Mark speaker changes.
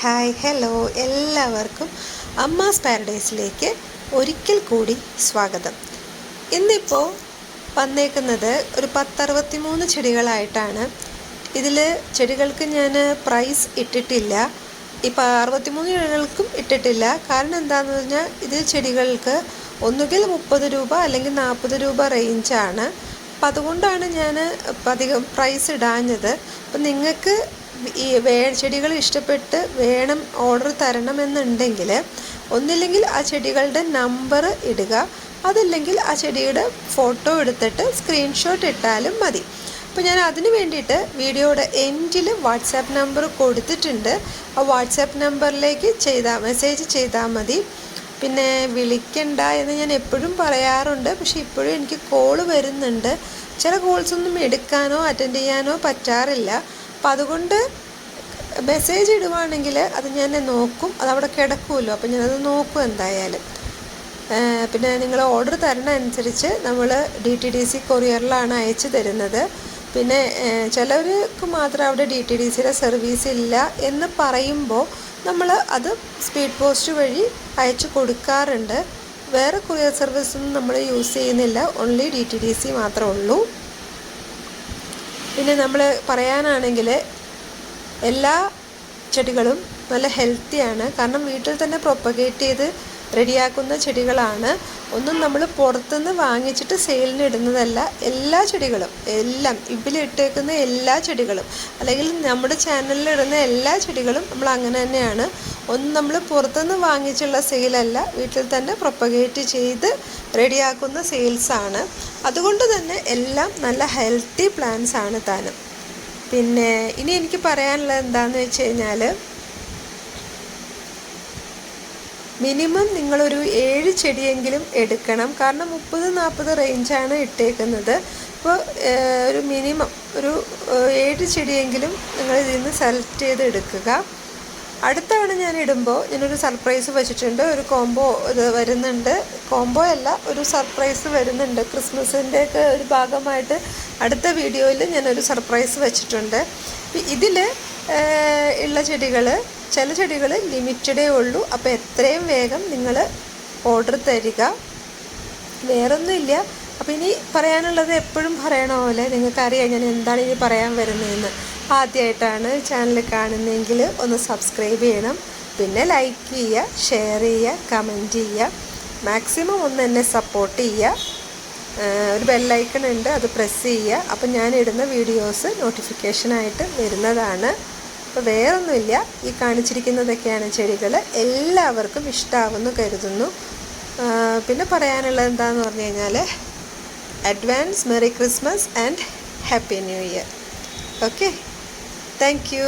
Speaker 1: Hi hello എല്ലാവർക്കും അമ്മാസ് പാരഡൈസിലേക്ക് ഒരിക്കൽ കൂടി സ്വാഗതം. ഇന്നിപ്പോൾ വന്നേക്കുന്നത് ഒരു 1063 ചെടികളായിട്ടാണ്. ഇതിൽ ചെടികൾക്ക് ഞാൻ പ്രൈസ് ഇട്ടിട്ടില്ല. ഇപ്പോൾ 63 ചെടികൾക്കും ഇട്ടിട്ടില്ല. കാരണം എന്താണെന്ന് പറഞ്ഞാൽ ഇതിൽ ചെടികൾക്ക് ഒന്നുകിൽ 30 രൂപ അല്ലെങ്കിൽ 40 രൂപ റേഞ്ചാണ്. അപ്പം അതുകൊണ്ടാണ് ഞാൻ അധികം പ്രൈസ് ഇടാഞ്ഞത്. അപ്പം നിങ്ങൾക്ക് ഈ ചെടികൾ ഇഷ്ടപ്പെട്ട് വേണം ഓർഡർ തരണമെന്നുണ്ടെങ്കിൽ ഒന്നില്ലെങ്കിൽ ആ ചെടികളുടെ നമ്പർ ഇടുക, അതല്ലെങ്കിൽ ആ ചെടിയുടെ ഫോട്ടോ എടുത്തിട്ട് സ്ക്രീൻഷോട്ട് ഇട്ടാലും മതി. അപ്പോൾ ഞാൻ അതിന് വേണ്ടിയിട്ട് വീഡിയോയുടെ എൻഡിൽ വാട്സാപ്പ് നമ്പർ കൊടുത്തിട്ടുണ്ട്. ആ വാട്സാപ്പ് നമ്പറിലേക്ക് മെസ്സേജ് ചെയ്താൽ മതി. പിന്നെ വിളിക്കണ്ട എന്ന് ഞാൻ എപ്പോഴും പറയാറുണ്ട്, പക്ഷേ ഇപ്പോഴും എനിക്ക് കോള് വരുന്നുണ്ട്. ചില കോൾസൊന്നും എടുക്കാനോ അറ്റൻഡ് ചെയ്യാനോ പറ്റാറില്ല. അപ്പം അതുകൊണ്ട് മെസ്സേജ് ഇടുവാണെങ്കിൽ അത് ഞാൻ നോക്കും. അതവിടെ കിടക്കുമല്ലോ, അപ്പം ഞാനത് നോക്കും എന്തായാലും. പിന്നെ നിങ്ങൾ ഓർഡർ തരണ അനുസരിച്ച് നമ്മൾ DTDC കൊറിയറിലാണ് അയച്ചു തരുന്നത്. പിന്നെ ചിലവർക്ക് മാത്രം അവിടെ DTDCയുടെ സർവീസ് ഇല്ല എന്ന് പറയുമ്പോൾ നമ്മൾ അത് സ്പീഡ് പോസ്റ്റ് വഴി അയച്ചു കൊടുക്കാറുണ്ട്. വേറെ കൊറിയർ സർവീസൊന്നും നമ്മൾ യൂസ് ചെയ്യുന്നില്ല, ഓൺലി DTDC മാത്രമേ ഉള്ളൂ. പിന്നെ നമ്മൾ പറയാനാണെങ്കിൽ എല്ലാ ചെടികളും നല്ല ഹെൽത്തിയാണ്. കാരണം വീട്ടിൽ തന്നെ പ്രൊപ്പഗേറ്റ് ചെയ്ത് റെഡിയാക്കുന്ന ചെടികളാണ്. ഒന്നും നമ്മൾ പുറത്തുനിന്ന് വാങ്ങിച്ചിട്ട് സെയിലിന് ഇടുന്നതല്ല. എല്ലാ ചെടികളും ഇതിലിട്ടേക്കുന്ന എല്ലാ ചെടികളും അല്ലെങ്കിൽ നമ്മുടെ ചാനലിൽ ഇടുന്ന എല്ലാ ചെടികളും നമ്മൾ അങ്ങനെ തന്നെയാണ്. ഒന്നും നമ്മൾ പുറത്തുനിന്ന് വാങ്ങിച്ചുള്ള സെയിലല്ല, വീട്ടിൽ തന്നെ പ്രൊപ്പഗേറ്റ് ചെയ്ത് റെഡിയാക്കുന്ന സെയിൽസാണ്. അതുകൊണ്ട് തന്നെ എല്ലാം നല്ല ഹെൽത്തി പ്ലാന്റ്സ് ആണ് താനും. പിന്നെ ഇനി എനിക്ക് പറയാനുള്ളത് എന്താണെന്ന് വെച്ച് കഴിഞ്ഞാൽ, മിനിമം നിങ്ങളൊരു 7 ചെടിയെങ്കിലും എടുക്കണം. കാരണം 30-40 റേഞ്ചാണ് ഇട്ടേക്കുന്നത്. അപ്പോൾ ഒരു മിനിമം ഒരു 7 ചെടിയെങ്കിലും നിങ്ങൾ ഇതിൽ നിന്ന് സെലക്ട് ചെയ്ത് എടുക്കുക. അടുത്ത തവണ ഞാൻ ഇടുമ്പോൾ ഞാനൊരു സർപ്രൈസ് വെച്ചിട്ടുണ്ട്. ഒരു കോംബോ ഇത് വരുന്നുണ്ട്. കോംബോ അല്ല, ഒരു സർപ്രൈസ് വരുന്നുണ്ട്. ക്രിസ്മസിൻ്റെയൊക്കെ ഒരു ഭാഗമായിട്ട് അടുത്ത വീഡിയോയിൽ ഞാനൊരു സർപ്രൈസ് വെച്ചിട്ടുണ്ട്. ഇതിൽ ഉള്ള ചെടികൾ, ചില ചെടികൾ ലിമിറ്റഡേ ഉള്ളൂ. അപ്പോൾ എത്രയും വേഗം നിങ്ങൾ ഓർഡർ തരിക, വേറൊന്നുമില്ല. അപ്പോൾ ഇനി പറയാനുള്ളത് എപ്പോഴും പറയണ പോലെ നിങ്ങൾക്കറിയാം ഞാൻ എന്താണ് ഇനി പറയാൻ വരുന്നതെന്ന്. ആദ്യമായിട്ടാണ് ചാനൽ കാണുന്നതെങ്കിൽ ഒന്ന് സബ്സ്ക്രൈബ് ചെയ്യണം. പിന്നെ ലൈക്ക് ചെയ്യുക, ഷെയർ ചെയ്യുക, കമൻറ്റ് ചെയ്യുക. മാക്സിമം ഒന്ന് എന്നെ സപ്പോർട്ട് ചെയ്യുക. ഒരു ബെല്ലൈക്കൺ ഉണ്ട്, അത് പ്രസ് ചെയ്യുക. അപ്പം ഞാൻ ഇടുന്ന വീഡിയോസ് നോട്ടിഫിക്കേഷനായിട്ട് വരുന്നതാണ്. അപ്പോൾ വേറൊന്നുമില്ല, ഈ കാണിച്ചിരിക്കുന്നതൊക്കെയാണ് ചെടികൾ. എല്ലാവർക്കും ഇഷ്ടമാവുമെന്ന് കരുതുന്നു. പിന്നെ പറയാനുള്ളത് എന്താണെന്ന് പറഞ്ഞു കഴിഞ്ഞാൽ, advance merry Christmas and happy new year. Okay, thank you.